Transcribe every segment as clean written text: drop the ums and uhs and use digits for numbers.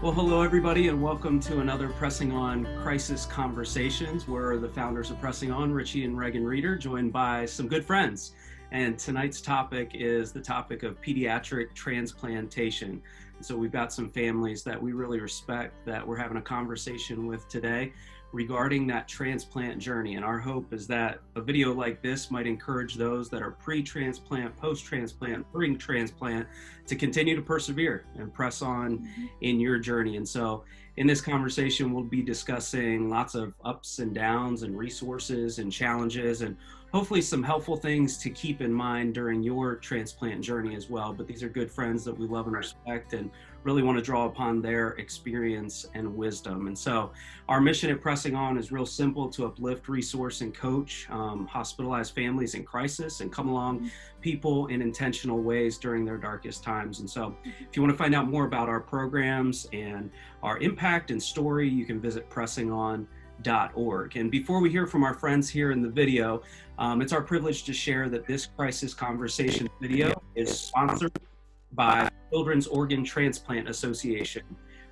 Well, hello everybody, and welcome to another Pressing On Crisis Conversations. We're the founders of Pressing On, Richie and Regan Reader, joined by some good friends. And tonight's topic is the topic of pediatric transplantation. So we've got some families that we really respect that we're having a conversation with today regarding that transplant journey. And our hope is that a video like this might encourage those that are pre-transplant, post-transplant, during transplant to continue to persevere and press on in your journey. And so in this conversation, we'll be discussing lots of ups and downs and resources and challenges and hopefully some helpful things to keep in mind during your transplant journey as well. But these are good friends that we love and respect and really want to draw upon their experience and wisdom. And so our mission at Pressing On is real simple: to uplift, resource, and coach hospitalized families in crisis and come along people in intentional ways during their darkest times. And so if you want to find out more about our programs and our impact and story, you can visit pressingon.org. And before we hear from our friends here in the video, it's our privilege to share that this crisis conversation video is sponsored by Children's Organ Transplant Association.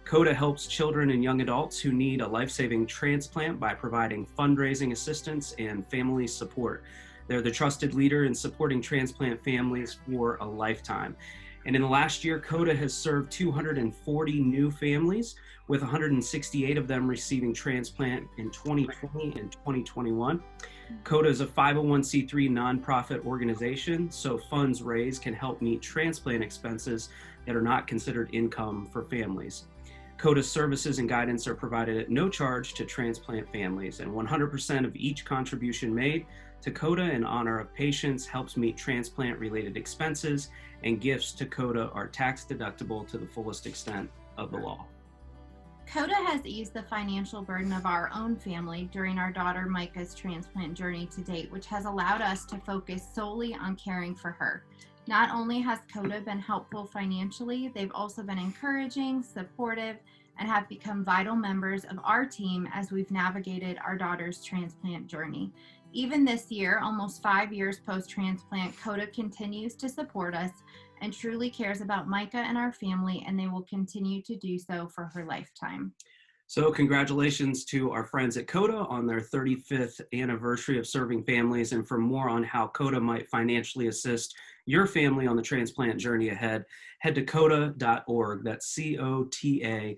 CODA helps children and young adults who need a life-saving transplant by providing fundraising assistance and family support. They're the trusted leader in supporting transplant families for a lifetime. And in the last year, CODA has served 240 new families, with 168 of them receiving transplant in 2020 and 2021. CODA is a 501c3 nonprofit organization, so funds raised can help meet transplant expenses that are not considered income for families. CODA's services and guidance are provided at no charge to transplant families, and 100% of each contribution made to CODA in honor of patients helps meet transplant-related expenses, and gifts to CODA are tax deductible to the fullest extent of the law. CODA has eased the financial burden of our own family during our daughter Micah's transplant journey to date, which has allowed us to focus solely on caring for her. Not only has CODA been helpful financially, they've also been encouraging, supportive, and have become vital members of our team as we've navigated our daughter's transplant journey. Even this year, almost 5 years post-transplant, CODA continues to support us and truly cares about Micah and our family, and they will continue to do so for her lifetime. So congratulations to our friends at CODA on their 35th anniversary of serving families. And for more on how CODA might financially assist your family on the transplant journey ahead, head to coda.org. That's COTA.org.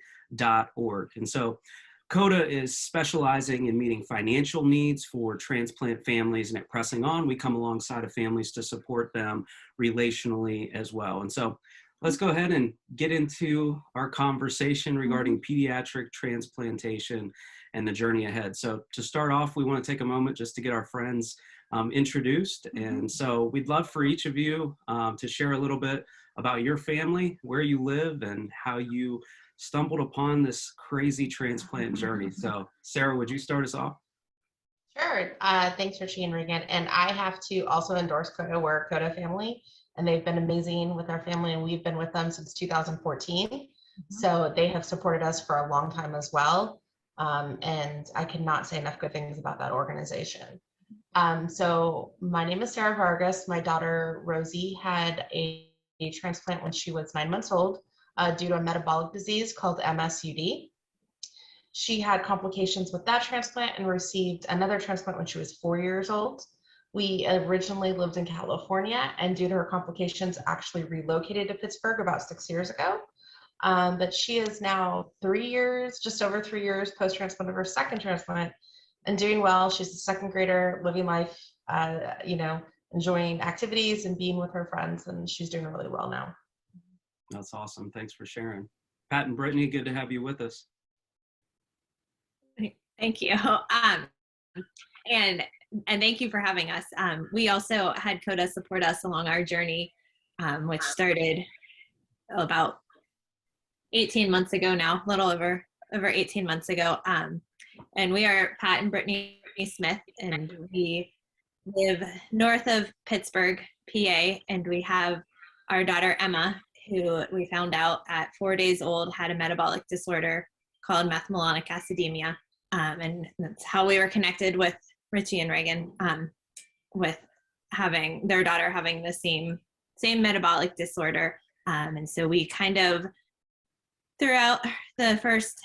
And so CODA is specializing in meeting financial needs for transplant families, and at Pressing On, we come alongside of families to support them relationally as well. And so let's go ahead and get into our conversation regarding pediatric transplantation and the journey ahead. So to start off, we want to take a moment just to get our friends introduced. And so we'd love for each of you to share a little bit about your family, where you live, and how you stumbled upon this crazy transplant journey. So Sarah, would you start us off? Sure. Thanks, Richie and Regan. And I have to also endorse CODA. We're a CODA family, and they've been amazing with our family, and we've been with them since 2014. So they have supported us for a long time as well. And I cannot say enough good things about that organization. So my name is Sarah Vargas. My daughter, Rosie, had a transplant when she was 9 months old due to a metabolic disease called MSUD. She had complications with that transplant and received another transplant when she was 4 years old. We originally lived in California, and due to her complications, actually relocated to Pittsburgh about 6 years ago. But she is now 3 years, just over 3 years post-transplant of her second transplant, and doing well. She's a second grader, living life, enjoying activities and being with her friends, and she's doing really well now. That's awesome. Thanks for sharing. Pat and Brittany, good to have you with us. Thank you. And thank you for having us. We also had CODA support us along our journey, which started about 18 months ago now, a little over 18 months ago. And we are Pat and Brittany Smith, and we live north of Pittsburgh, PA, and we have our daughter Emma, who we found out at 4 days old had a metabolic disorder called methylmalonic acidemia. And that's how we were connected with Richie and Regan, with having their daughter having the same metabolic disorder. And so we kind of throughout the first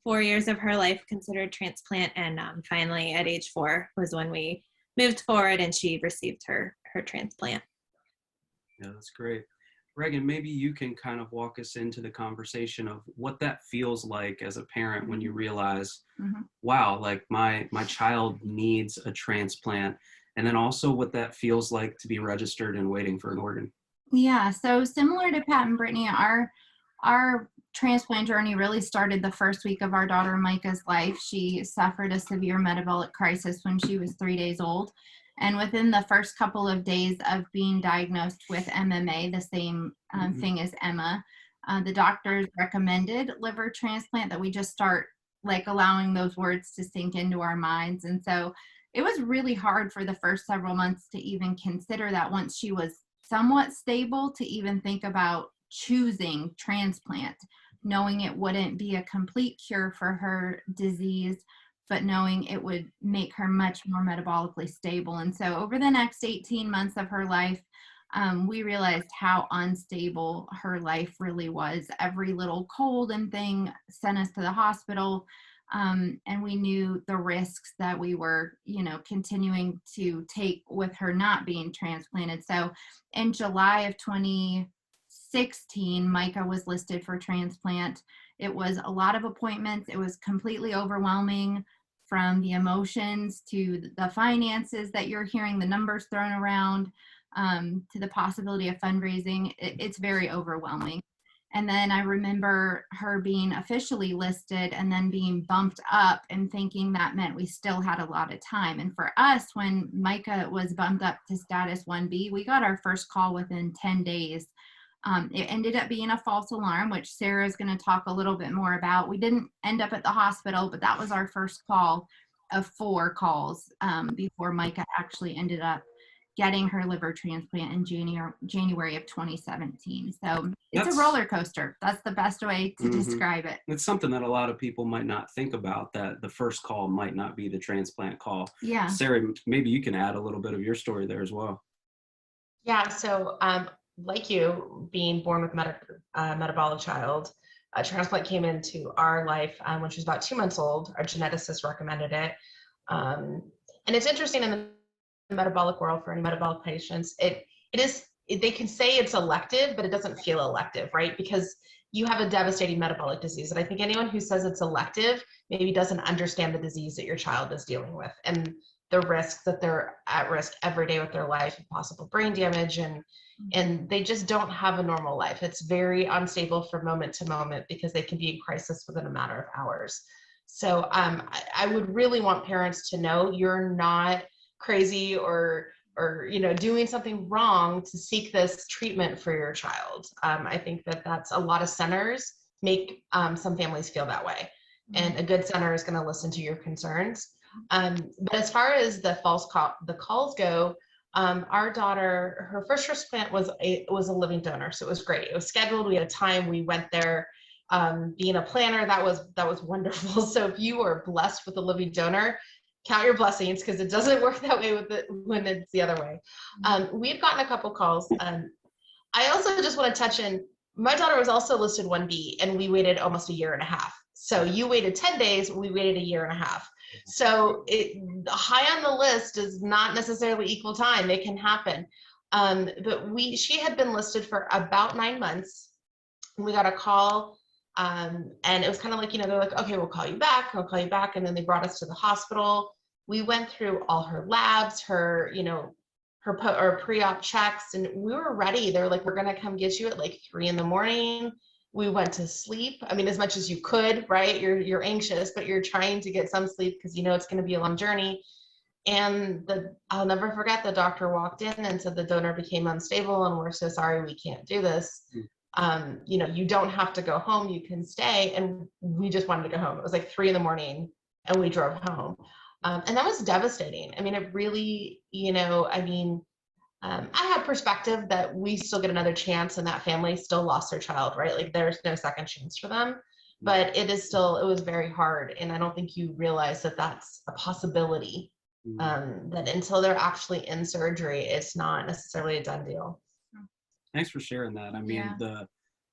4 years of her life considered transplant, and finally at age 4 was when we moved forward and she received her transplant. Yeah, that's great. Regan, maybe you can kind of walk us into the conversation of what that feels like as a parent when you realize, wow, like my child needs a transplant, and then also what that feels like to be registered and waiting for an organ. Yeah, so similar to Pat and Brittany, our transplant journey really started the first week of our daughter Micah's life. She suffered a severe metabolic crisis when she was 3 days old. And within the first couple of days of being diagnosed with MMA, the same thing as Emma, the doctors recommended liver transplant, that we just start like allowing those words to sink into our minds. And so it was really hard for the first several months to even consider that, once she was somewhat stable, to even think about choosing transplant, knowing it wouldn't be a complete cure for her disease, but knowing it would make her much more metabolically stable. And so over the next 18 months of her life, we realized how unstable her life really was. Every little cold and thing sent us to the hospital. And we knew the risks that we were, continuing to take with her not being transplanted. So in July of 2016, Micah was listed for transplant. It was a lot of appointments. It was completely overwhelming, from the emotions to the finances that you're hearing, the numbers thrown around, to the possibility of fundraising. It's very overwhelming. And then I remember her being officially listed and then being bumped up, and thinking that meant we still had a lot of time. And for us, when Micah was bumped up to status 1B, we got our first call within 10 days. It ended up being a false alarm, which Sarah is going to talk a little bit more about. We didn't end up at the hospital, but that was our first call of 4 calls before Micah actually ended up getting her liver transplant in January of 2017. So it's a roller coaster. That's the best way to describe it. It's something that a lot of people might not think about, that the first call might not be the transplant call. Yeah. Sarah, maybe you can add a little bit of your story there as well. Yeah, so like you, being born with metabolic child, a transplant came into our life when she was about 2 months old. Our geneticist recommended it. And it's interesting in the metabolic world, for any metabolic patients, they can say it's elective, but it doesn't feel elective, right? Because you have a devastating metabolic disease. And I think anyone who says it's elective maybe doesn't understand the disease that your child is dealing with, and the risks that they're at risk every day with their life, and possible brain damage, and they just don't have a normal life. It's very unstable from moment to moment, because they can be in crisis within a matter of hours. So I would really want parents to know you're not crazy or doing something wrong to seek this treatment for your child. I think that's a lot of centers make some families feel that way, and a good center is going to listen to your concerns. But as far as the calls go, our daughter, her first transplant was a living donor, so it was great. It was scheduled. We had a time. We went there. Being a planner, that was wonderful. So if you are blessed with a living donor, count your blessings, because it doesn't work that way when it's the other way. We've gotten a couple calls. I also just want to touch in, my daughter was also listed 1B, and we waited almost a year and a half. So you waited 10 days, we waited a year and a half. So high on the list does not necessarily equal time. It can happen. But she had been listed for about 9 months. We got a call. And it was kind of like, they're like, okay, we'll call you back. And then they brought us to the hospital. We went through all her labs, her pre-op checks, and we were ready. They were like, we're going to come get you at like 3 a.m. We went to sleep. I mean, as much as you could, right? You're anxious, but you're trying to get some sleep, because it's going to be a long journey. And I'll never forget, the doctor walked in and said the donor became unstable, and we're so sorry, we can't do this. You don't have to go home, you can stay. And we just wanted to go home. It was like 3 a.m. and we drove home. And that was devastating. I mean, it really, I have perspective that we still get another chance, and that family still lost their child, right? Like, there's no second chance for them, but it was very hard. And I don't think you realize that that's a possibility, that until they're actually in surgery, it's not necessarily a done deal. Thanks for sharing that. I mean,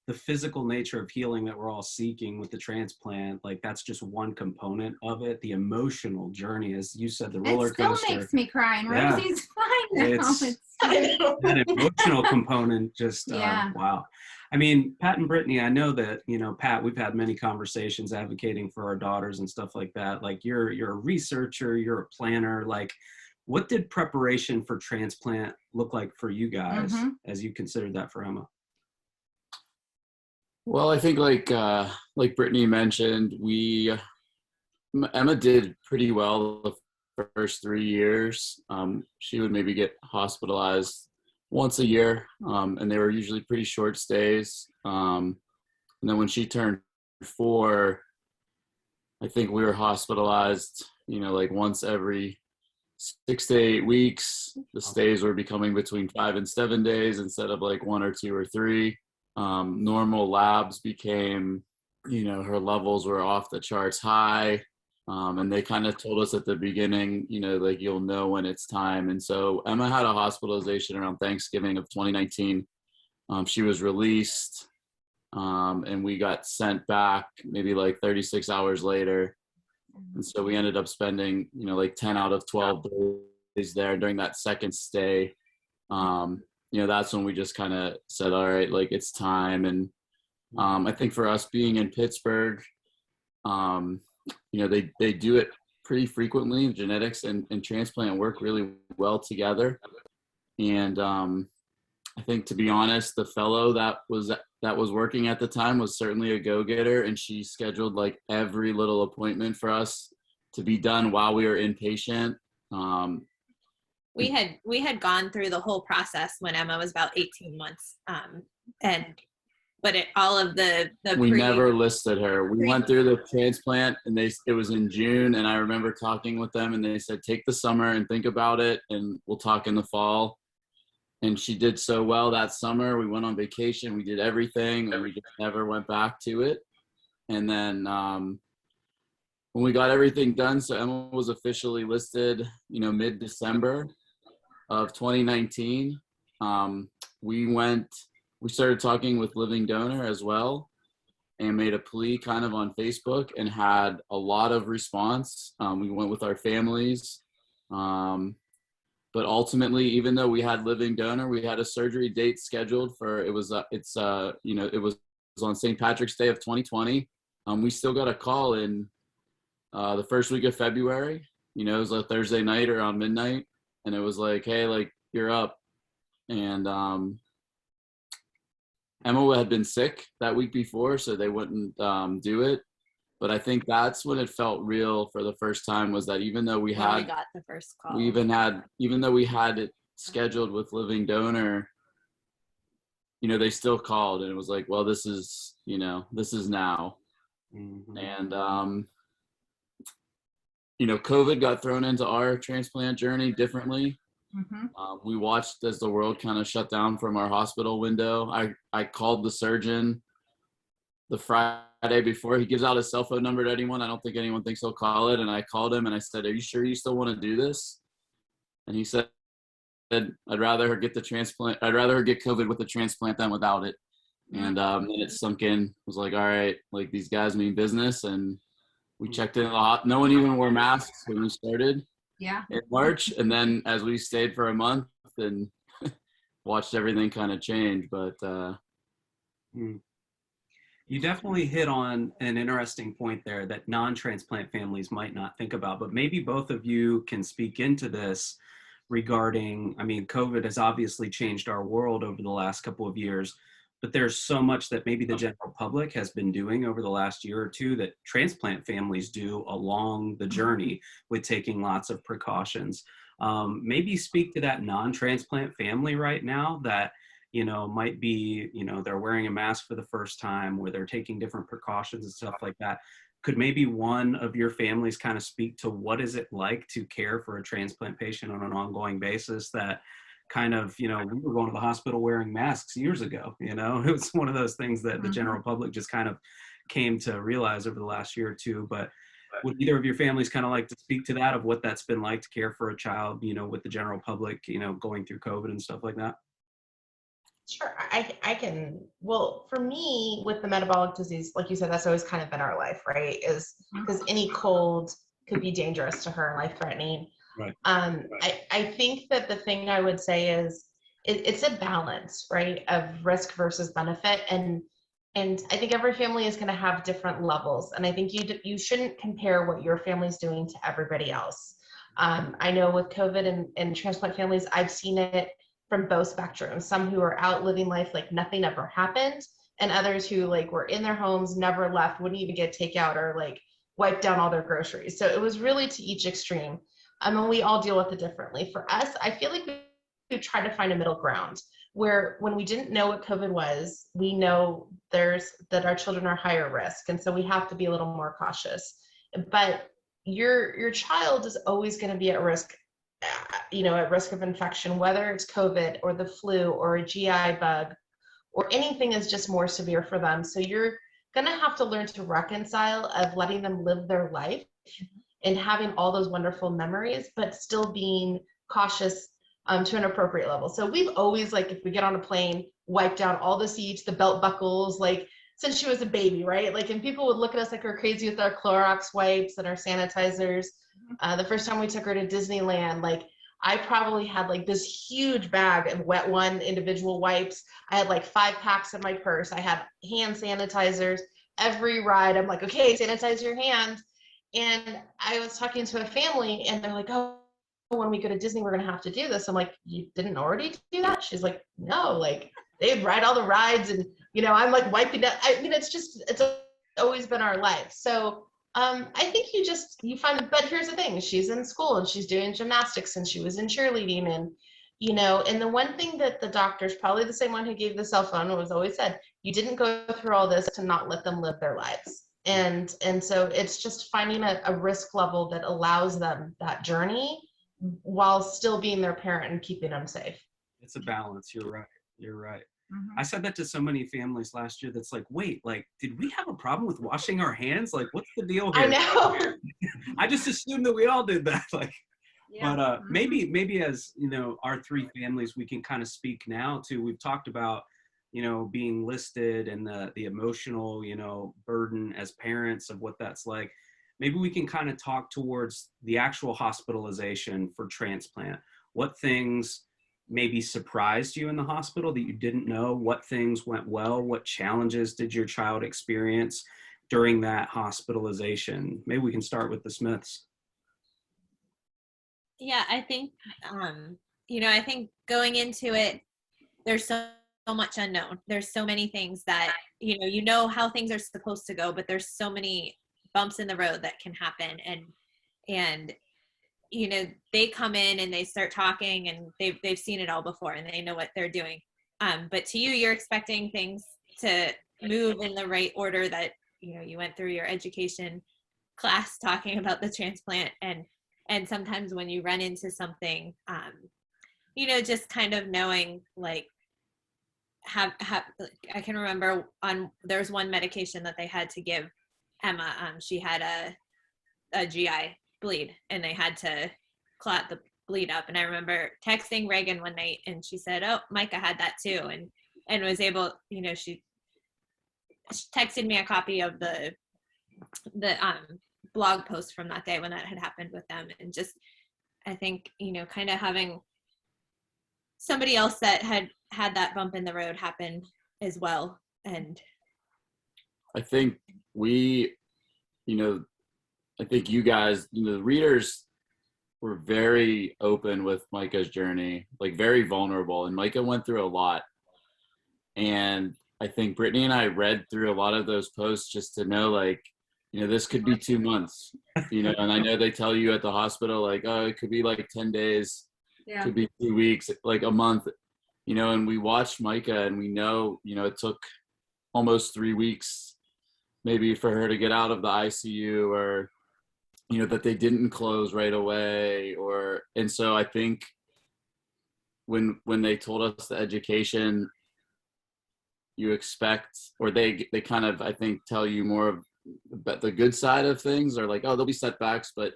the physical nature of healing that we're all seeking with the transplant, like that's just one component of it. The emotional journey, as you said, the roller It still coaster. makes me cry, and Yeah. Rosie's fine now. It's I know. that emotional component, just Yeah. wow. I mean, Pat and Brittany, I know that, you know, Pat, we've had many conversations advocating for our daughters and stuff like that. Like you're a researcher, you're a planner. Like, what did preparation for transplant look like for you guys as you considered that for Emma? Well, I think like Brittany mentioned, Emma did pretty well the first 3 years. She would maybe get hospitalized once a year, and they were usually pretty short stays. And then when she turned 4, I think we were hospitalized, you know, like once every 6 to 8 weeks. The stays were becoming between 5 and 7 days instead of like 1 or 2 or 3. Normal labs became, you know, her levels were off the charts high. And they kind of told us at the beginning, you know, like you'll know when it's time. And so Emma had a hospitalization around Thanksgiving of 2019. She was released, and we got sent back maybe like 36 hours later. And so we ended up spending, you know, like 10 out of 12 days there during that second stay. You know, that's when we just kind of said, all right, like it's time. And I think for us being in Pittsburgh, you know, they do it pretty frequently. Genetics and transplant work really well together. And I think, to be honest, the fellow that was working at the time was certainly a go-getter, and she scheduled like every little appointment for us to be done while we were inpatient. We had gone through the whole process when Emma was about 18 months, but all of the we never listed her. We went through the transplant, and it was in June, and I remember talking with them, and they said, take the summer and think about it, and we'll talk in the fall. And she did so well that summer. We went on vacation, we did everything, and we just never went back to it. And then when we got everything done, so Emma was officially listed, you know, mid-December of 2019. We started talking with Living Donor as well, and made a plea kind of on Facebook, and had a lot of response. We went with our families, but ultimately, even though we had Living Donor, we had a surgery date scheduled for it was on St. Patrick's Day of 2020. We still got a call in the first week of February. You know, it was a Thursday night around midnight, and it was like, hey, like you're up. And Emma had been sick that week before, so they wouldn't do it. But I think that's when it felt real for the first time, was that even though we got the first call, even though we had it scheduled with Living Donor, you know, they still called, and it was like, well, this is now. And you know, COVID got thrown into our transplant journey differently. We watched as the world kind of shut down from our hospital window. I called the surgeon the Friday before. He gives out his cell phone number to anyone. I don't think anyone thinks he'll call it. And I called him and I said, are you sure you still want to do this? And he said, I'd rather her get COVID with the transplant than without it. And then it sunk in. I was like, all right, like these guys mean business. And we checked in a lot. No one even wore masks when we started in March. And then as we stayed for a month and watched everything kind of change. But you definitely hit on an interesting point there that non-transplant families might not think about, but maybe both of you can speak into this regarding, I mean, COVID has obviously changed our world over the last couple of years, but there's so much that maybe the general public has been doing over the last year or two that transplant families do along the journey with taking lots of precautions. Maybe speak to that non-transplant family right now that, you know, might be, you know, they're wearing a mask for the first time, or they're taking different precautions and stuff like that. Could maybe one of your families kind of speak to what is it like to care for a transplant patient on an ongoing basis that kind of, you know, we were going to the hospital wearing masks years ago, you know, it was one of those things that the general public just kind of came to realize over the last year or two. But would either of your families kind of like to speak to that, of what that's been like to care for a child, you know, with the general public, you know, going through COVID and stuff like that? Sure, I can. Well, for me, with the metabolic disease, like you said, that's always kind of been our life, right? Is because any cold could be dangerous to her, life threatening. Right. I think that the thing I would say is it's a balance, right, of risk versus benefit, and I think every family is going to have different levels, and I think you shouldn't compare what your family's doing to everybody else. I know with COVID and transplant families, I've seen it from both spectrums. Some who are out living life like nothing ever happened, and others who like were in their homes, never left, wouldn't even get takeout or like wipe down all their groceries. So it was really to each extreme. And we all deal with it differently. For us, I feel like we tried to find a middle ground where when we didn't know what COVID was, we know that our children are higher risk. And so we have to be a little more cautious. But your child is always going to be at risk, at risk of infection, whether it's COVID or the flu or a GI bug or anything is just more severe for them. So you're going to have to learn to reconcile of letting them live their life and having all those wonderful memories, but still being cautious to an appropriate level. So we've always, like, if we get on a plane, wiped down all the seats, the belt buckles, like since she was a baby, right? Like, and people would look at us like we're crazy with our Clorox wipes and our sanitizers. The first time we took her to Disneyland, like I probably had like this huge bag of Wet One individual wipes. I had like 5 packs in my purse. I had hand sanitizers. Every ride, I'm like, okay, sanitize your hands. And I was talking to a family and they're like, oh, when we go to Disney, we're going to have to do this. I'm like, you didn't already do that? She's like, no, like they ride all the rides and, I'm like wiping it. I mean, it's always been our life. So I think you find, but here's the thing, she's in school and she's doing gymnastics and she was in cheerleading and, and the one thing that the doctor's probably the same one who gave the cell phone was always said, you didn't go through all this to not let them live their lives. And so it's just finding a risk level that allows them that journey while still being their parent and keeping them safe. It's a balance. You're right. I said that to so many families last year that's like, wait, like, did we have a problem with washing our hands? Like, what's the deal here? I know. I just assumed that we all did that. Like, Yeah. but maybe as, our 3 families, we can kind of speak now to, we've talked about, being listed and the emotional, burden as parents of what that's like. Maybe we can kind of talk towards the actual hospitalization for transplant. What things maybe surprised you in the hospital that you didn't know? What things went well? What challenges did your child experience during that hospitalization? Maybe we can start with the Smiths. Yeah, I think, I think going into it, there's so much unknown. There's so many things that, you know how things are supposed to go, but there's so many bumps in the road that can happen. And they come in and they start talking and they've seen it all before and they know what they're doing. But to you're expecting things to move in the right order that, you went through your education class talking about the transplant. And sometimes when you run into something, just kind of knowing, like, I can remember there's one medication that they had to give Emma. She had a GI bleed and they had to clot the bleed up. And I remember texting Regan one night and she said, oh, Micah had that too. And was able, she texted me a copy of the blog post from that day when that had happened with them. And just, I think, kind of having somebody else that had that bump in the road happen as well. And I think I think you guys, the readers were very open with Micah's journey, like very vulnerable. And Micah went through a lot. And I think Brittany and I read through a lot of those posts just to know, like, this could be 2 months, and I know they tell you at the hospital, like, oh, it could be like 10 days, could be 2 weeks, like a month, and we watched Micah and we know, it took almost 3 weeks maybe for her to get out of the ICU or, that they didn't close right away and so I think when they told us the education, you expect, or they kind of, I think, tell you more of the good side of things, or like, oh, there'll be setbacks, but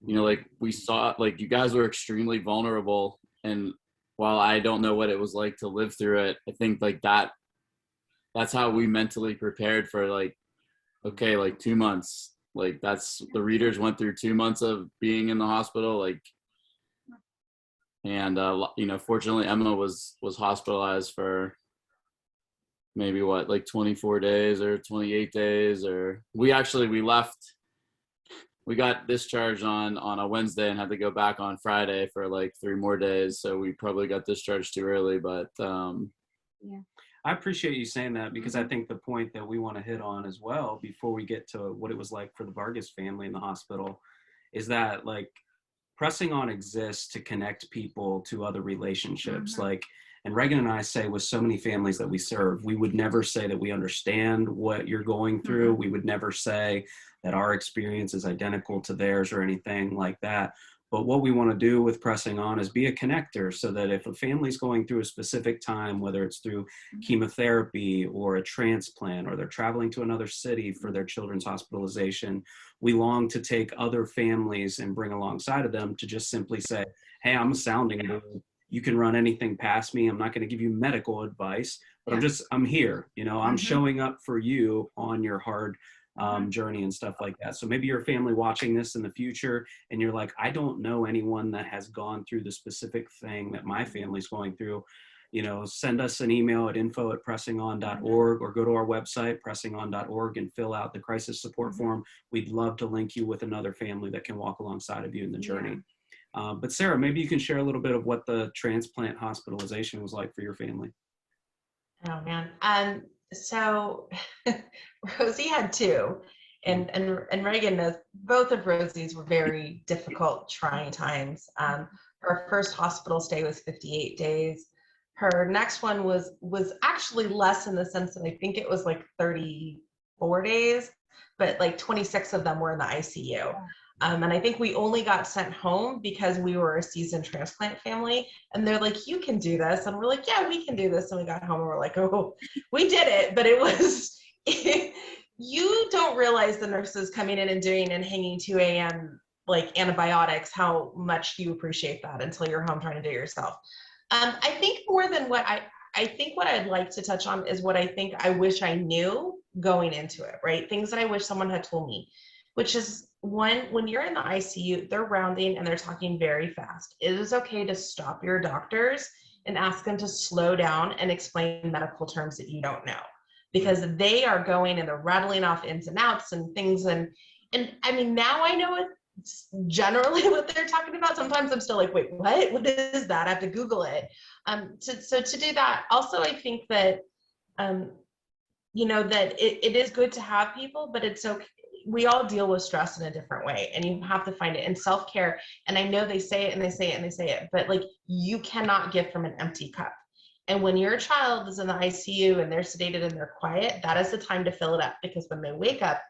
like we saw, like you guys were extremely vulnerable and while I don't know what it was like to live through it, I think like that's how we mentally prepared for like, okay, like 2 months. Like that's the readers went through 2 months of being in the hospital. Like, and fortunately Emma was hospitalized for maybe like 24 days or 28 days, or we left. We got discharged on a Wednesday and had to go back on Friday for like 3 more days. So we probably got discharged too early, but yeah. I appreciate you saying that, because I think the point that we want to hit on as well before we get to what it was like for the Vargas family in the hospital is that like Pressing On exists to connect people to other relationships. Like, and Regan and I say with so many families that we serve, we would never say that we understand what you're going through. We would never say that our experience is identical to theirs or anything like that. But what we want to do with Pressing On is be a connector, so that if a family's going through a specific time, whether it's through chemotherapy or a transplant, or they're traveling to another city for their children's hospitalization, we long to take other families and bring alongside of them to just simply say, hey, I'm a sounding board. You can run anything past me. I'm not going to give you medical advice, but I'm here. I'm showing up for you on your hard journey and stuff like that. So maybe you're a family watching this in the future and you're like, I don't know anyone that has gone through the specific thing that my family's going through. Send us an email at info@pressingon.org, or go to our website, pressingon.org, and fill out the crisis support form. We'd love to link you with another family that can walk alongside of you in the journey. But Sarah, maybe you can share a little bit of what the transplant hospitalization was like for your family. Oh man. So Rosie had 2, and Regan knows both of Rosie's were very difficult, trying times. Her first hospital stay was 58 days. Her next one was actually less, in the sense that I think it was like 34 days, but like 26 of them were in the ICU. And I think we only got sent home because we were a seasoned transplant family, and they're like, you can do this. And we're like, yeah, we can do this. And we got home and we're like, oh, we did it. But it was, you don't realize the nurses coming in and doing and hanging 2 a.m. like antibiotics, how much you appreciate that until you're home trying to do it yourself. I think more than what I think what I'd like to touch on is what I think I wish I knew going into it, right? Things that I wish someone had told me, which is when you're in the ICU, they're rounding and they're talking very fast. It is okay to stop your doctors and ask them to slow down and explain medical terms that you don't know, because they are going and they're rattling off ins and outs and things. And I mean, now I know it generally what they're talking about. Sometimes I'm still like, wait, what is that? I have to Google it. So to do that, also I think that that it is good to have people, but it's okay. We all deal with stress in a different way, and you have to find it in self-care. And I know they say it and they say it and they say it, but like, you cannot give from an empty cup. And when your child is in the ICU and they're sedated and they're quiet, that is the time to fill it up, because when they wake up,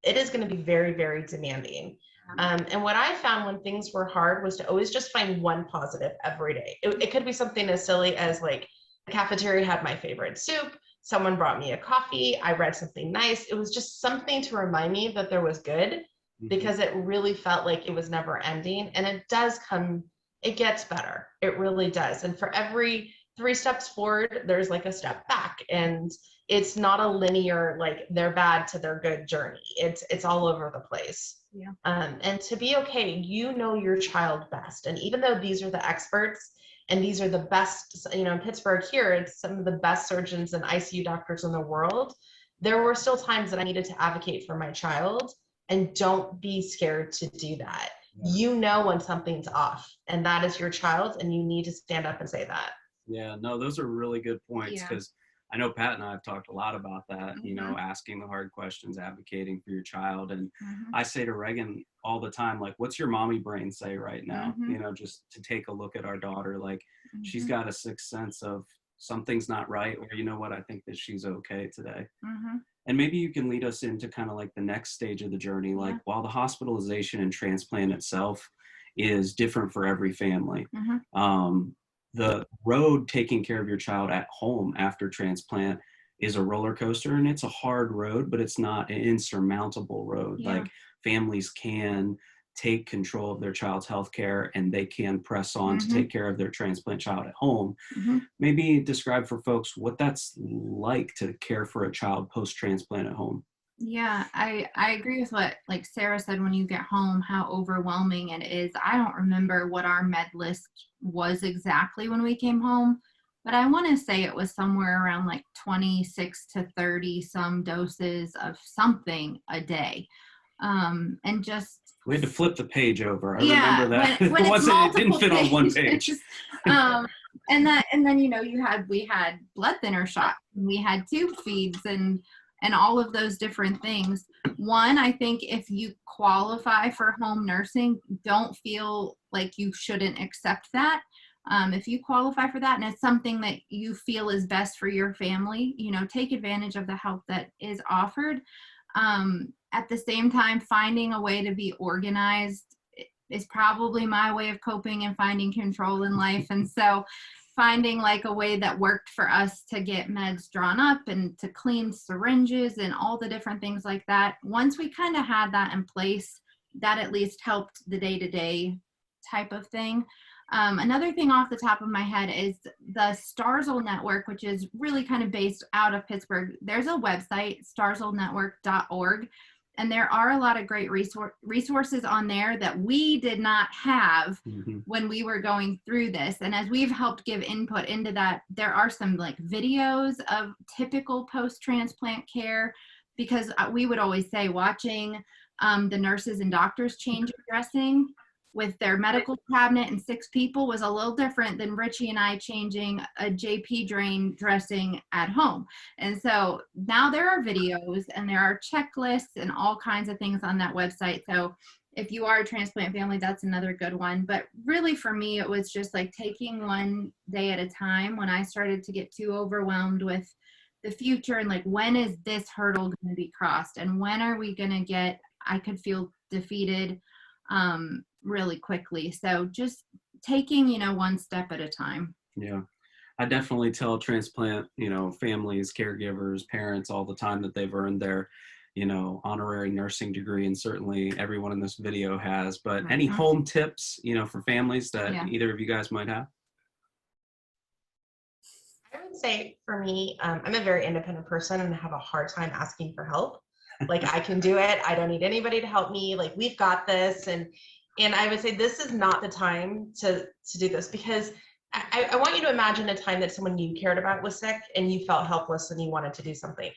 it is going to be very, very demanding. And what I found when things were hard was to always just find one positive every day. It could be something as silly as like, the cafeteria had my favorite soup. Someone brought me a coffee. I read something nice. It was just something to remind me that there was good, because it really felt like it was never ending. And it gets better. It really does. And for every 3 steps forward, there's like a step back. And it's not a linear, like they're bad to their good journey. It's all over the place. Yeah. And to be okay, your child best. And even though these are the experts, and these are the best, in Pittsburgh here, it's some of the best surgeons and ICU doctors in the world, there were still times that I needed to advocate for my child. And don't be scared to do that. Yeah. When something's off, and that is your child, and you need to stand up and say that. Yeah, no, those are really good points, because I know Pat and I have talked a lot about that, asking the hard questions, advocating for your child. And I say to Regan all the time, like, what's your mommy brain say right now? Just to take a look at our daughter, like she's got a sixth sense of something's not right, or I think that she's okay today. And maybe you can lead us into kind of like the next stage of the journey, like while the hospitalization and transplant itself is different for every family. The road taking care of your child at home after transplant is a roller coaster, and it's a hard road, but it's not an insurmountable road. Like families can take control of their child's health care and they can press on to take care of their transplant child at home. Maybe describe for folks what that's like to care for a child post-transplant at home. Yeah, I agree with what like Sarah said when you get home, how overwhelming it is. I don't remember what our med list was exactly when we came home, but I want to say it was somewhere around like 26 to 30 some doses of something a day. And just we had to flip the page over. I yeah, remember that. When it didn't fit on one page. And then you know we had blood thinner shots, and we had tube feeds and all of those different things. One, I think if you qualify for home nursing, don't feel like you shouldn't accept that. If you qualify for that and it's something that you feel is best for your family, you know, take advantage of the help that is offered. At the same time, finding a way to be organized is probably my way of coping and finding control in life. And so finding like a way that worked for us to get meds drawn up and to clean syringes and all the different things like that. Once we kind of had that in place, that at least helped the day-to-day type of thing. Another thing off the top of my head is the Starzl Network, which is really kind of based out of Pittsburgh. There's a website, starzlnetwork.org. And there are a lot of great resources on there that we did not have when we were going through this. And as we've helped give input into that, there are some like videos of typical post-transplant care, because we would always say watching the nurses and doctors change dressing with their medical cabinet and 6 people was a little different than Richie and I changing a JP drain dressing at home. And so now there are videos and there are checklists and all kinds of things on that website. So if you are a transplant family, that's another good one. But really for me, it was just like taking one day at a time. When I started to get too overwhelmed with the future and like, when is this hurdle going to be crossed? And when are we going to get, I could feel defeated really quickly. So just taking, you know, one step at a time. Yeah. I definitely tell transplant, you know, families, caregivers, parents all the time that they've earned their, you know, honorary nursing degree, and certainly everyone in this video has. But any home tips, you know, for families that either of you guys might have? I would say for me, I'm a very independent person and I have a hard time asking for help. Like, I can do it. I don't need anybody to help me. Like, we've got this. And I would say this is not the time to do this, because I want you to imagine a time that someone you cared about was sick and you felt helpless and you wanted to do something.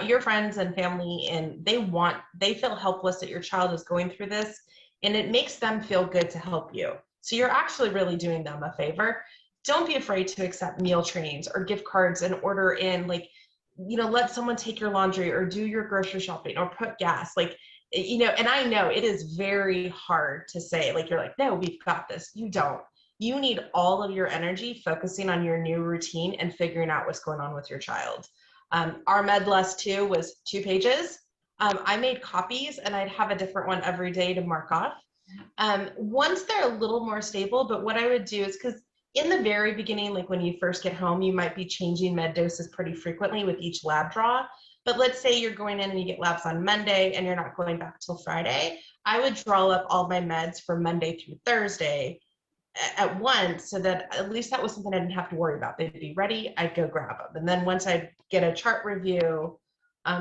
Your friends and family, and they feel helpless that your child is going through this, and it makes them feel good to help you. So you're actually really doing them a favor. Don't be afraid to accept meal trains or gift cards and order in, like, you know, let someone take your laundry or do your grocery shopping or put gas, like, you know. And I know it is very hard to say, like, you're like, no, we've got this. You don't. You need all of your energy focusing on your new routine and figuring out what's going on with your child. Our med list too was 2 pages. I made copies and I'd have a different one every day to mark off. Once they're a little more stable, but what I would do is, because in the very beginning, like when you first get home, you might be changing med doses pretty frequently with each lab draw. But let's say you're going in and you get labs on Monday and you're not going back till Friday. I would draw up all my meds for Monday through Thursday at once, so that at least that was something I didn't have to worry about. They'd be ready, I'd go grab them. And then once I get a chart review,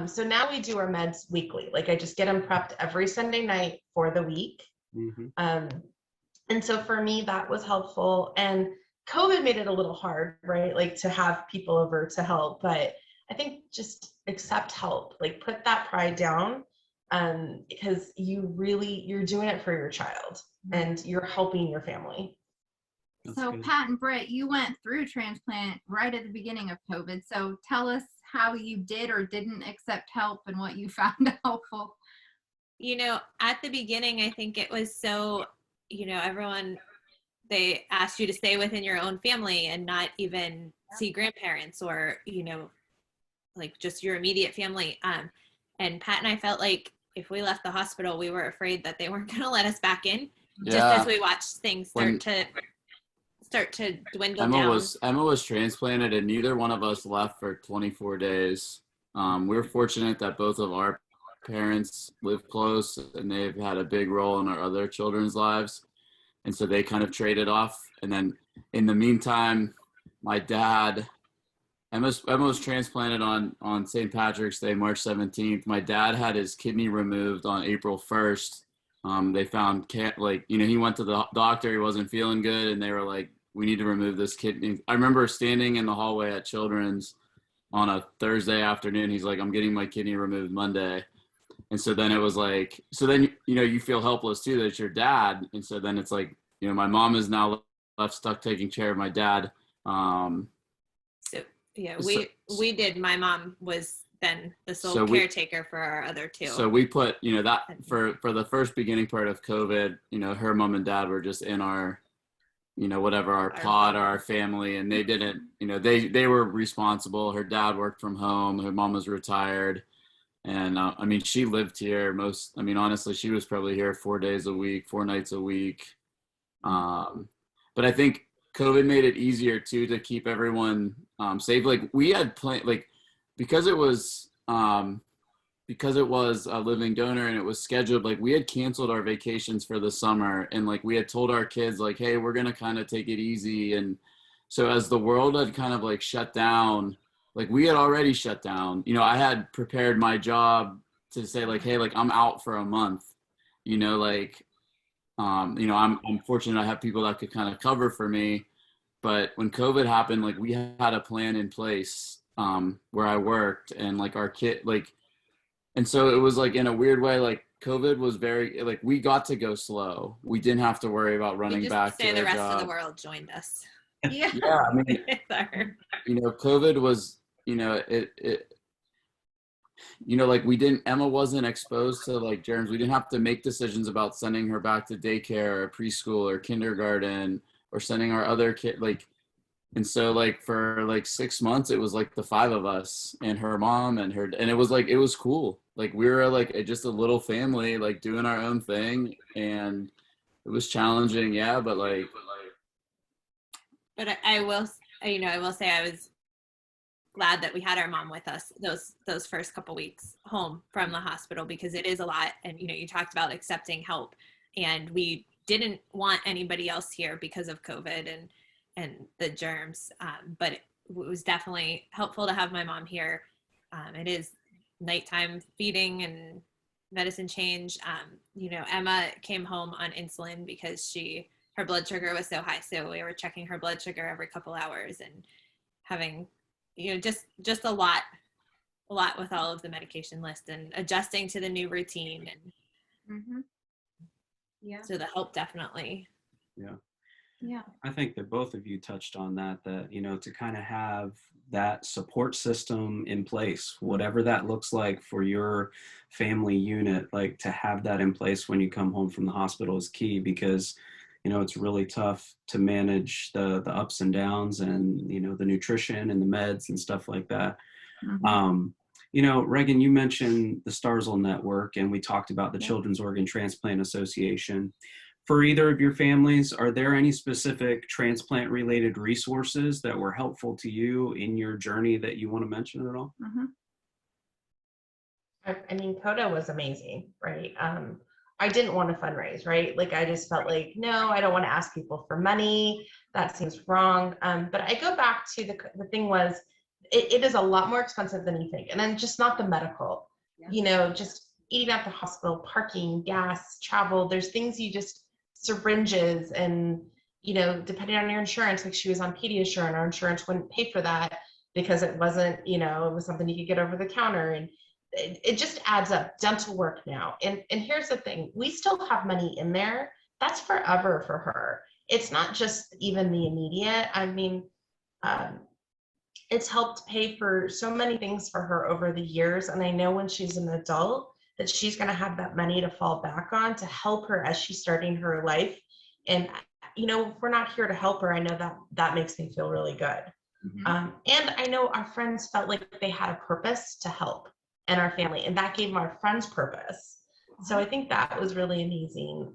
so now we do our meds weekly. Like, I just get them prepped every Sunday night for the week. And so for me, that was helpful. And COVID made it a little hard, right? Like, to have people over to help. But I think just accept help, like put that pride down, because you're doing it for your child and you're helping your family. So Pat and Britt, you went through transplant right at the beginning of COVID. So tell us how you did or didn't accept help and what you found helpful. You know, at the beginning, I think it was so, you know, they asked you to stay within your own family and not even see grandparents or, you know, like just your immediate family. And Pat and I felt like if we left the hospital, we were afraid that they weren't going to let us back in, just as we watched things start to dwindle down. Emma was transplanted and neither one of us left for 24 days. We were fortunate that both of our parents live close and they've had a big role in our other children's lives. And so they kind of traded off. And then in the meantime, my dad, Emma was transplanted on St. Patrick's Day, March 17th. My dad had his kidney removed on April 1st. They found, he went to the doctor, he wasn't feeling good, and they were like, we need to remove this kidney. I remember standing in the hallway at Children's on a Thursday afternoon. He's like, I'm getting my kidney removed Monday. And so then it was like, so then, you feel helpless too, that it's your dad. And so then it's like, my mom is now left stuck taking care of my dad. We did. My mom was then the sole caretaker for our other two. So we put, that for the first beginning part of COVID, her mom and dad were just in our, whatever, our pod or our family, and they didn't, they were responsible. Her dad worked from home. Her mom was retired. And she lived here honestly, she was probably here 4 days a week, 4 nights a week. But I think COVID made it easier too to keep everyone safe. Like we had planned, because it was a living donor and it was scheduled, like we had canceled our vacations for the summer, and like we had told our kids like, hey, we're gonna kind of take it easy. And so as the world had kind of like shut down, like we had already shut down, I had prepared my job to say like, hey, like I'm out for a month, I'm fortunate I have people that could kind of cover for me. But when COVID happened, like we had a plan in place where I worked, and like our kid, and so it was like in a weird way, like COVID was very, like we got to go slow. We didn't have to worry about running back to the rest job. of the world joined us. Yeah, COVID was, Emma wasn't exposed to like germs. We didn't have to make decisions about sending her back to daycare or preschool or kindergarten or sending our other kid, and so like for like 6 months, it was like the 5 of us and her mom and it was like, it was cool. Like we were like just a little family, like doing our own thing, and it was challenging. Yeah. But I will say I was glad that we had our mom with us those first couple weeks home from the hospital, because it is a lot. And, you talked about accepting help, and we didn't want anybody else here because of COVID and the germs. But it was definitely helpful to have my mom here. It is nighttime feeding and medicine change. Emma came home on insulin because her blood sugar was so high. So we were checking her blood sugar every couple hours and having, just a lot with all of the medication list and adjusting to the new routine. And yeah, so the help definitely. Yeah. I think that both of you touched on that, to kind of have that support system in place, whatever that looks like for your family unit, like to have that in place when you come home from the hospital is key, because it's really tough to manage the ups and downs and, the nutrition and the meds and stuff like that. Regan, you mentioned the Starzl Network, and we talked about the Children's Organ Transplant Association. For either of your families, are there any specific transplant related resources that were helpful to you in your journey that you want to mention at all? CODA was amazing, right? I didn't want to fundraise, right? Like I just felt like, no, I don't want to ask people for money. That seems wrong. But I go back to the thing was, it is a lot more expensive than you think. And then just not the medical, just eating at the hospital, parking, gas, travel. There's things syringes and, depending on your insurance, like she was on Pediatric and our insurance wouldn't pay for that because it wasn't, it was something you could get over the counter. And it just adds up. Dental work now. And here's the thing, we still have money in there. That's forever for her. It's not just even the immediate. It's helped pay for so many things for her over the years. And I know when she's an adult that she's going to have that money to fall back on to help her as she's starting her life. And, if we're not here to help her, I know that makes me feel really good. And I know our friends felt like they had a purpose to help and our family, and that gave our friends purpose. So I think that was really amazing.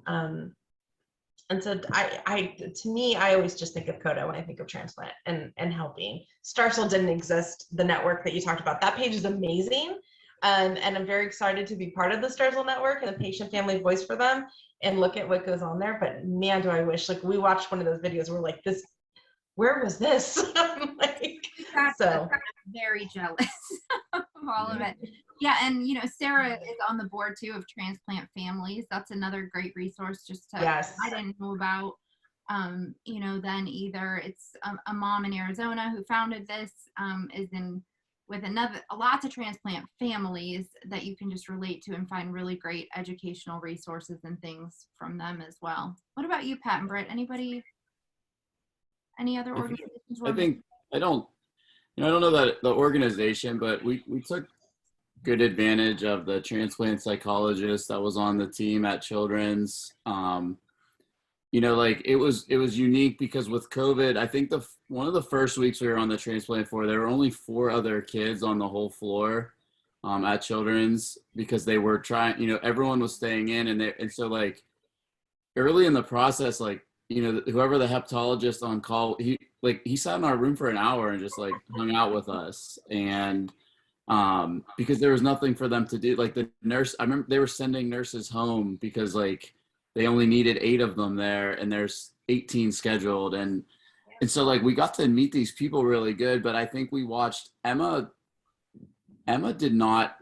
And so to me, I always just think of CODA when I think of transplant and helping. Starzl didn't exist, the network that you talked about. That page is amazing. And I'm very excited to be part of the Starzl Network and the patient family voice for them and look at what goes on there. But man, do I wish, like, we watched one of those videos, we're like, this, where was this? Like, so very jealous of all of it. Yeah, and Sarah is on the board too of Transplant Families. That's another great resource just to I didn't know about. Then either it's a mom in Arizona who founded this, is in with lots of transplant families that you can just relate to and find really great educational resources and things from them as well. What about you, Pat and Britt? Any other organizations? I don't know that the organization, but we took good advantage of the transplant psychologist that was on the team at Children's. Like it was unique because with COVID, I think one of the first weeks we were on the transplant floor, there were only 4 other kids on the whole floor at Children's because they were trying, everyone was staying in, and so like early in the process, like, whoever the hepatologist on call, he sat in our room for an hour and just like hung out with us. And because there was nothing for them to do. Like the nurse, I remember they were sending nurses home because like they only needed 8 of them there and there's 18 scheduled. And so like we got to meet these people really good, but I think we watched Emma did not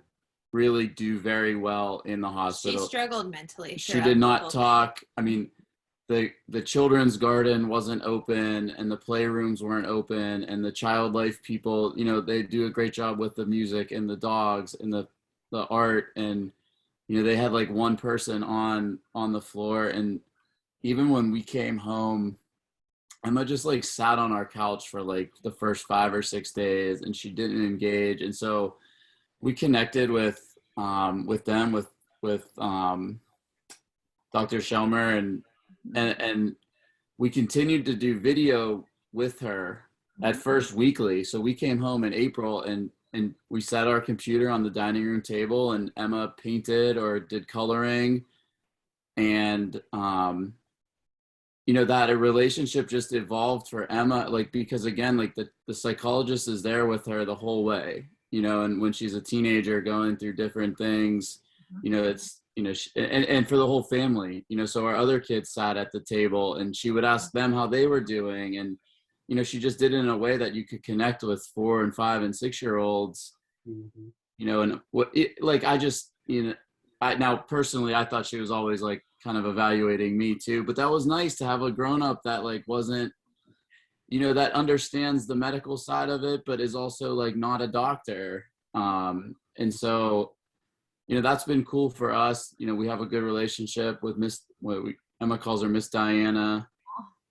really do very well in the hospital. She struggled mentally. She did not talk. I mean, the children's garden wasn't open and the playrooms weren't open, and the child life people, they do a great job with the music and the dogs and the art, and they had like one person on the floor. And even when we came home, Emma just like sat on our couch for like the first 5 or 6 days and she didn't engage. And so we connected with them, with Dr. Shelmer, and we continued to do video with her at first weekly. So we came home in April and we set our computer on the dining room table and Emma painted or did coloring. And, that a relationship just evolved for Emma, like, because again, like the psychologist is there with her the whole way, and when she's a teenager going through different things, it's, and for the whole family, so our other kids sat at the table and she would ask them how they were doing. And, she just did it in a way that you could connect with 4 and 5 and 6-year-olds, and now personally, I thought she was always like kind of evaluating me too, but that was nice to have a grown-up that like wasn't, that understands the medical side of it, but is also like not a doctor. And so, that's been cool for us. We have a good relationship with Emma calls her Miss Diana.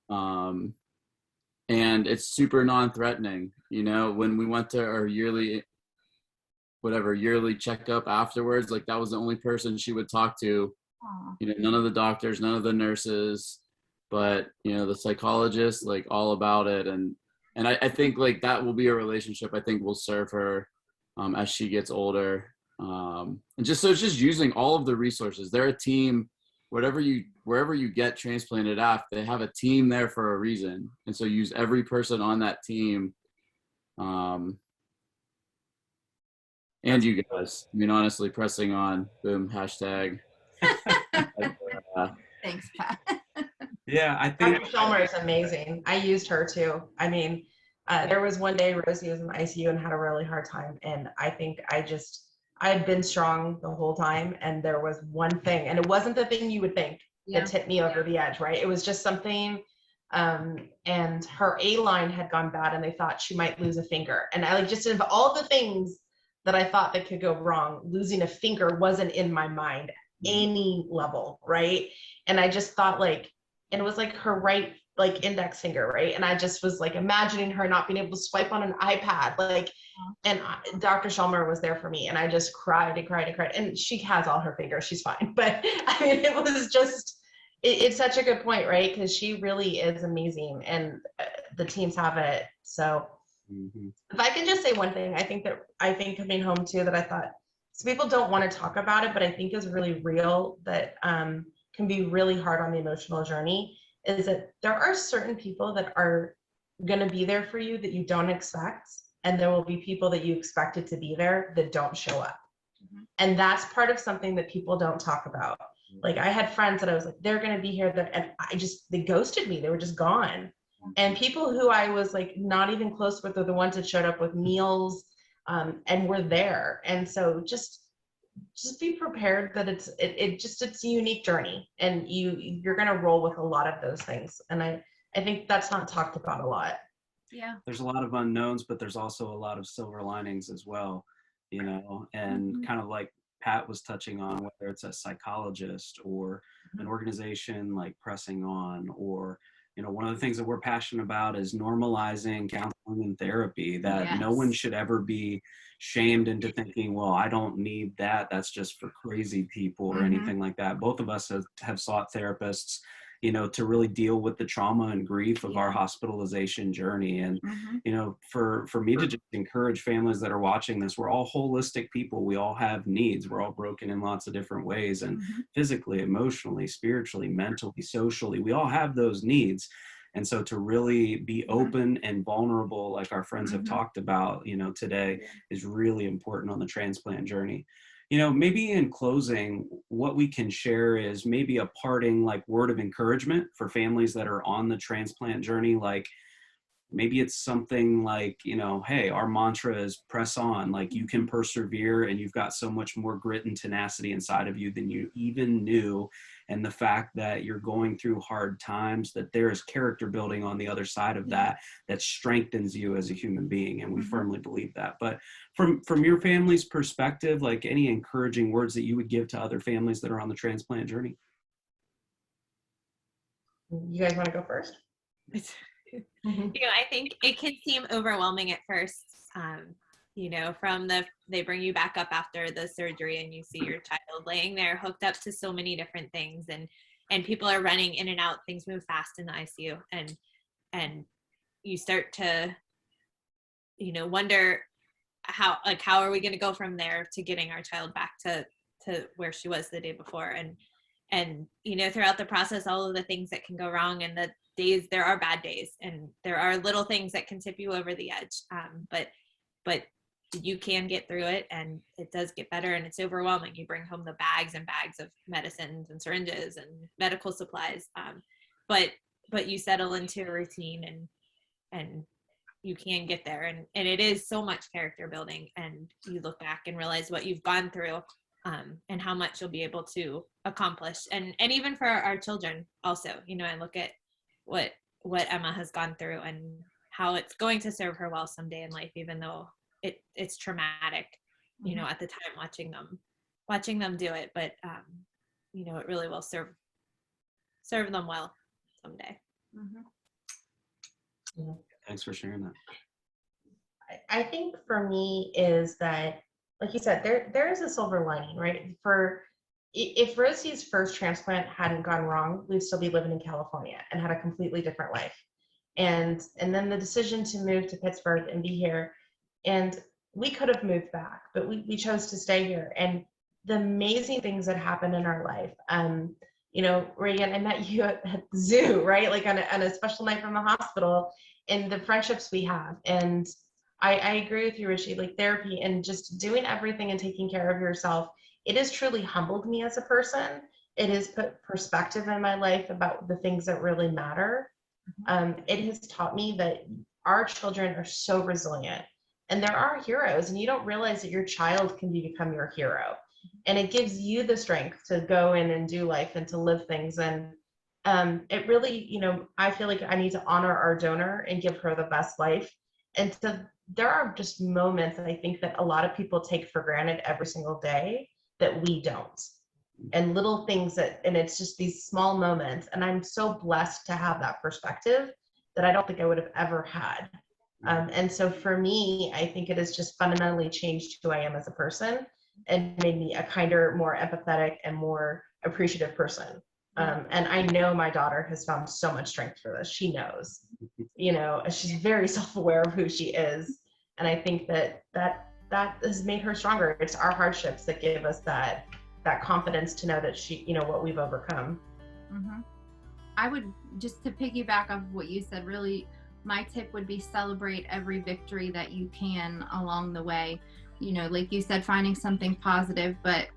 And it's super non-threatening. When we went to our yearly checkup afterwards, like that was the only person she would talk to. None of the doctors, none of the nurses, but the psychologist, like all about it. And I think like that will be a relationship I think will serve her as she gets older. And it's just using all of the resources. They're a team. Wherever you get transplanted at, they have a team there for a reason. And so use every person on that team. And you guys, honestly, pressing on, boom, hashtag. Thanks, Pat. Yeah, I think Dr. Shelmer is amazing. I used her too. I mean, there was one day Rosie was in the ICU and had a really hard time. And I think I had been strong the whole time, and there was one thing, and it wasn't the thing you would think that tipped me over the edge, right? It was just something, and her A-line had gone bad, and they thought she might lose a finger. And I just of all the things that I thought that could go wrong, losing a finger wasn't in my mind any level, right? And I just thought like, and it was like her right like index finger, right? And I just was like imagining her not being able to swipe on an iPad, like, and Dr. Shelmer was there for me, and I just cried and cried and cried. And she has all her fingers, she's fine. But I mean, it was just, it's such a good point, right? Because she really is amazing, and the teams have it. So if I can just say one thing, I think coming home too, that I thought, so people don't want to talk about it, but I think is really real, that can be really hard on the emotional journey, is that there are certain people that are going to be there for you that you don't expect. And there will be people that you expected to be there that don't show up. And that's part of something that people don't talk about. Like I had friends that I was like, they're going to be here, and they ghosted me. They were just gone. And people who I was like not even close with are the ones that showed up with meals, and were there. And so just be prepared that it's a unique journey, and you're going to roll with a lot of those things. And I think that's not talked about a lot. Yeah. There's a lot of unknowns, but there's also a lot of silver linings as well, and kind of like Pat was touching on, whether it's a psychologist or an organization like Pressing On, or one of the things that we're passionate about is normalizing counseling and therapy, that no one should ever be shamed into thinking, well, I don't need that. That's just for crazy people or anything like that. Both of us have sought therapists, to really deal with the trauma and grief of our hospitalization journey. And, for me to just encourage families that are watching this, we're all holistic people. We all have needs. We're all broken in lots of different ways, and physically, emotionally, spiritually, mentally, socially, we all have those needs. And so to really be open and vulnerable, like our friends have talked about, today, is really important on the transplant journey. Maybe in closing, what we can share is maybe a parting word of encouragement for families that are on the transplant journey. Like maybe it's something like, hey, our mantra is press on. Like you can persevere, and you've got so much more grit and tenacity inside of you than you even knew. And the fact that you're going through hard times, that there is character building on the other side of that strengthens you as a human being. And we firmly believe that. But from your family's perspective, like any encouraging words that you would give to other families that are on the transplant journey? You guys want to go first? I think it can seem overwhelming at first. They bring you back up after the surgery, and you see your child laying there hooked up to so many different things, and people are running in and out. Things move fast in the ICU, and you start to, wonder how are we going to go from there to getting our child back to where she was the day before, and throughout the process, all of the things that can go wrong, and the days, there are bad days, and there are little things that can tip you over the edge, but you can get through it, and it does get better. And it's overwhelming. You bring home the bags and bags of medicines and syringes and medical supplies, but you settle into a routine, and you can get there, and it is so much character building, and you look back and realize what you've gone through, and how much you'll be able to accomplish, and even for our children also. I look at what Emma has gone through, and how it's going to serve her well someday in life, even though it's traumatic, at the time watching them do it, but it really will serve them well someday. Thanks for sharing that. I think for me is that, like you said, there is a silver lining, right? If Rosie's first transplant hadn't gone wrong, we'd still be living in California and had a completely different life. And then the decision to move to Pittsburgh and be here, and we could have moved back, but we chose to stay here. And the amazing things that happened in our life, Regan, I met you at the zoo, right? Like on a special night from the hospital, and the friendships we have. And I agree with you, Richie, like therapy and just doing everything and taking care of yourself, it has truly humbled me as a person. It has put perspective in my life about the things that really matter. It has taught me that our children are so resilient, and there are heroes, and you don't realize that your child can become your hero. And it gives you the strength to go in and do life and to live things. And it really, I feel like I need to honor our donor and give her the best life. And there are just moments that I think that a lot of people take for granted every single day that we don't. And little things and it's just these small moments. And I'm so blessed to have that perspective that I don't think I would have ever had. And so for me, I think it has just fundamentally changed who I am as a person and made me a kinder, more empathetic, and more appreciative person. And I know my daughter has found so much strength for this. She knows, she's very self-aware of who she is. And I think that has made her stronger. It's our hardships that give us that confidence to know that she, what we've overcome. I would, just to piggyback off what you said, really, my tip would be celebrate every victory that you can along the way. you know, like you said, finding something positive, but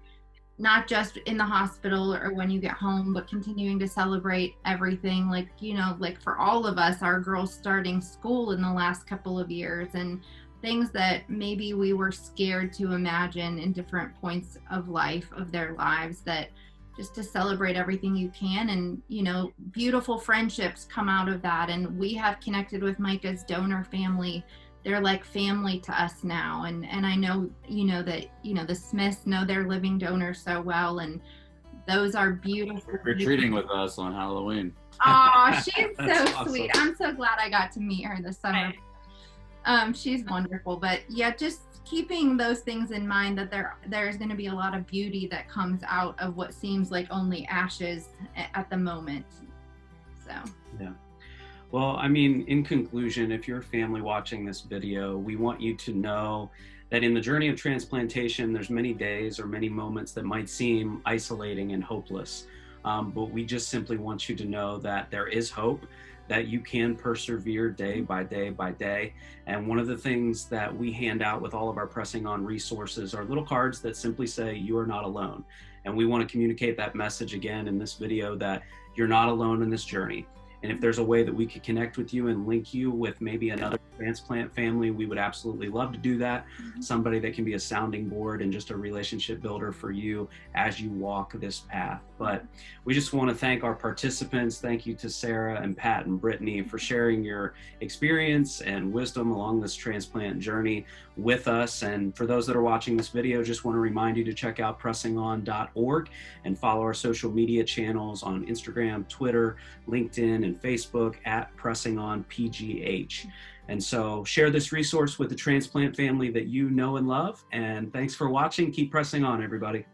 not just in the hospital or when you get home, but continuing to celebrate everything. Like, you know, like for all of us, our girls starting school in the last couple of years, and things that maybe we were scared to imagine in different points of life of their lives, that just to celebrate everything you can. And, you know, beautiful friendships come out of that. And we have connected with Micah's donor family. They're like family to us now. And I know, you know, that, you know, the Smiths know their living donors so well. And those are beautiful. You're treating with us on Halloween. Oh, she's so Awesome. sweet. I'm so glad I got to meet her this summer. She's wonderful. But yeah, just keeping those things in mind, that there's going to be a lot of beauty that comes out of what seems like only ashes at the moment. So Yeah. Well, I mean, in conclusion, if you're a family watching this video, we want you to know that in the journey of transplantation, there's many days or many moments that might seem isolating and hopeless. But we just simply want you to know that there is hope, that you can persevere day by day by day. And one of the things that we hand out with all of our Pressing On resources are little cards that simply say, you are not alone. And we want to communicate that message again in this video, that you're not alone in this journey. And if there's a way that we could connect with you and link you with maybe another transplant family, we would absolutely love to do that. Somebody that can be a sounding board and just a relationship builder for you as you walk this path. But we just want to thank our participants. Thank you to Sarah and Pat and Brittany for sharing your experience and wisdom along this transplant journey with us. And for those that are watching this video, just want to remind you to check out pressingon.org and follow our social media channels on Instagram, Twitter, LinkedIn, and Facebook at PressingOnPGH. And so share this resource with the transplant family that you know and love. And thanks for watching. Keep pressing on, everybody.